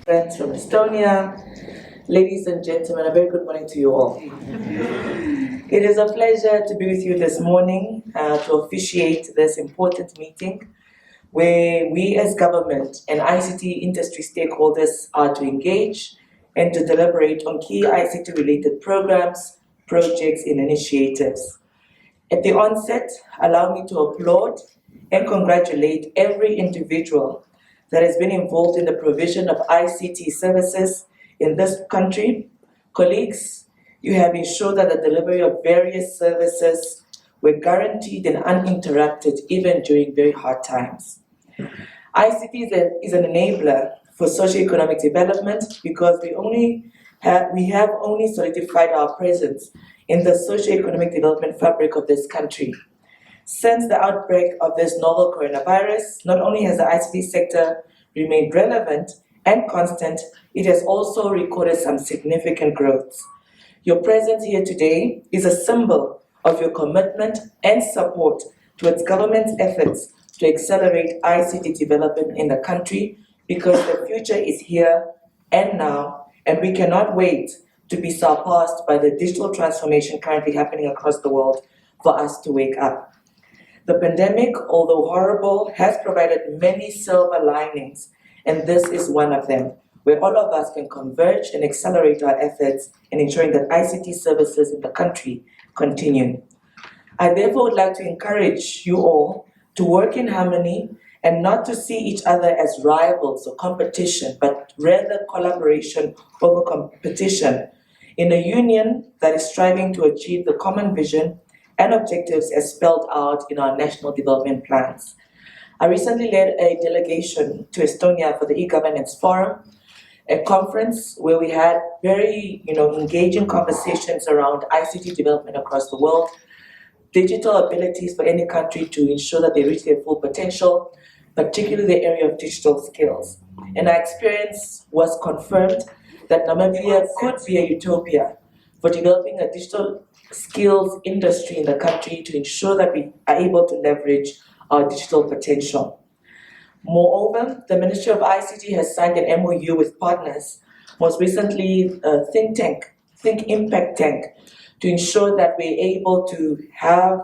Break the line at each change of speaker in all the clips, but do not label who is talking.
Friends from Estonia, ladies and gentlemen, a very good morning to you all. It is a pleasure to be with you this morning to officiate this important meeting where we as government and ICT industry stakeholders are to engage and to deliberate on key ICT-related programs, projects, and initiatives. At the onset, allow me to applaud and congratulate every individual that has been involved in the provision of ICT services in this country. Colleagues, you have ensured that the delivery of various services were guaranteed and uninterrupted even during very hard times. ICT is an enabler for socioeconomic development because we have only solidified our presence in the socioeconomic development fabric of this country. Since the outbreak of this novel coronavirus, not only has the ICT sector remained relevant and constant, it has also recorded some significant growth. Your presence here today is a symbol of your commitment and support towards government's efforts to accelerate ICT development in the country because the future is here and now, and we cannot wait to be surpassed by the digital transformation currently happening across the world for us to wake up. The pandemic, although horrible, has provided many silver linings, and this is one of them, where all of us can converge and accelerate our efforts in ensuring that ICT services in the country continue. I therefore would like to encourage you all to work in harmony and not to see each other as rivals or competition, but rather collaboration over competition in a union that is striving to achieve the common vision and objectives as spelled out in our national development plans. I recently led a delegation to Estonia for the e-governance forum, a conference where we had very engaging conversations around ICT development across the world, digital abilities for any country to ensure that they reach their full potential, particularly the area of digital skills. And our experience was confirmed that Namibia could be a utopia for developing a digital skills industry in the country to ensure that we are able to leverage our digital potential. Moreover, the Ministry of ICT has signed an MOU with partners, most recently Think Impact Tank, to ensure that we're able to have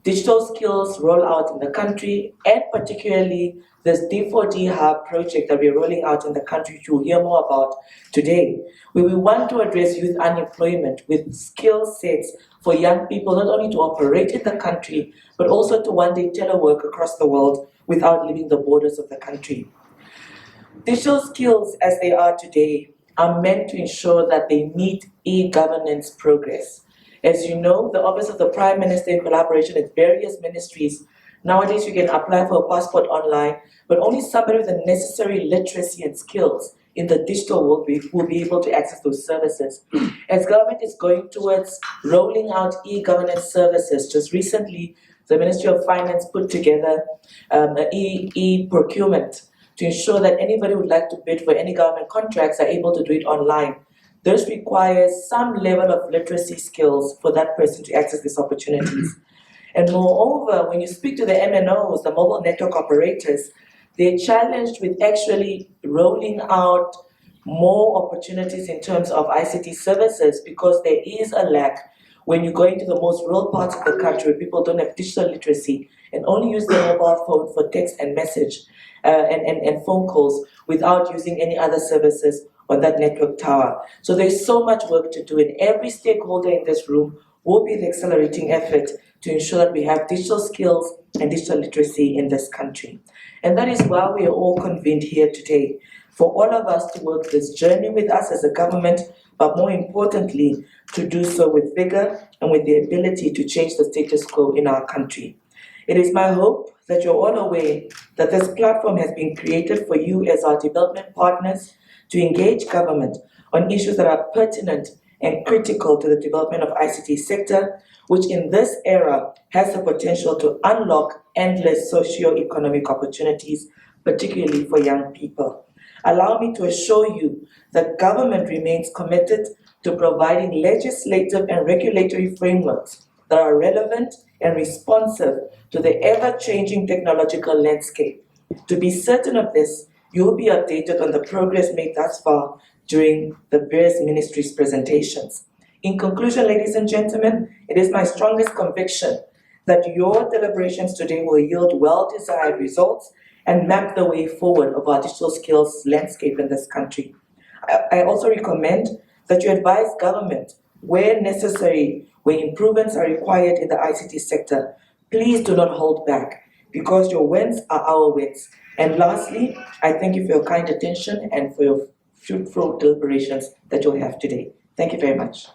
digital skills roll out in the country, and particularly this D4D Hub project that we're rolling out in the country, which you'll hear more about today, where we want to address youth unemployment with skill sets for young people, not only to operate in the country, but also to one day telework across the world without leaving the borders of the country. Digital skills as they are today are meant to ensure that they meet e-governance progress. As you know, the Office of the Prime Minister, in collaboration with various ministries, nowadays you can apply for a passport online, but only somebody with the necessary literacy and skills in the digital world will be able to access those services. As government is going towards rolling out e-governance services, just recently the Ministry of Finance put together an e-procurement to ensure that anybody who would like to bid for any government contracts are able to do it online. This requires some level of literacy skills for that person to access these opportunities. And moreover, when you speak to the MNOs, the mobile network operators, they're challenged with actually rolling out more opportunities in terms of ICT services because there is a lack when you go into the most rural parts of the country where people don't have digital literacy and only use their mobile phone for text and message and phone calls without using any other services on that network tower. So there's so much work to do, and every stakeholder in this room will be the accelerating effort to ensure that we have digital skills and digital literacy in this country. And that is why we are all convened here today, for all of us to work this journey with us as a government, but more importantly, to do so with vigor and with the ability to change the status quo in our country. It is my hope that you're all aware that this platform has been created for you as our development partners to engage government on issues that are pertinent and critical to the development of ICT sector, which in this era has the potential to unlock endless socio-economic opportunities, particularly for young people. Allow me to assure you that government remains committed to providing legislative and regulatory frameworks that are relevant and responsive to the ever-changing technological landscape. To be certain of this, You will be updated on the progress made thus far during the various ministries' presentations. In conclusion, ladies and gentlemen, it is my strongest conviction that your deliberations today will yield well-desired results and map the way forward of our digital skills landscape in this country. I also recommend that you advise government where necessary, where improvements are required in the ICT sector. Please do not hold back because your wins are our wins. And lastly, I thank you for your kind attention and for your fruitful deliberations that you'll have today. Thank you very much.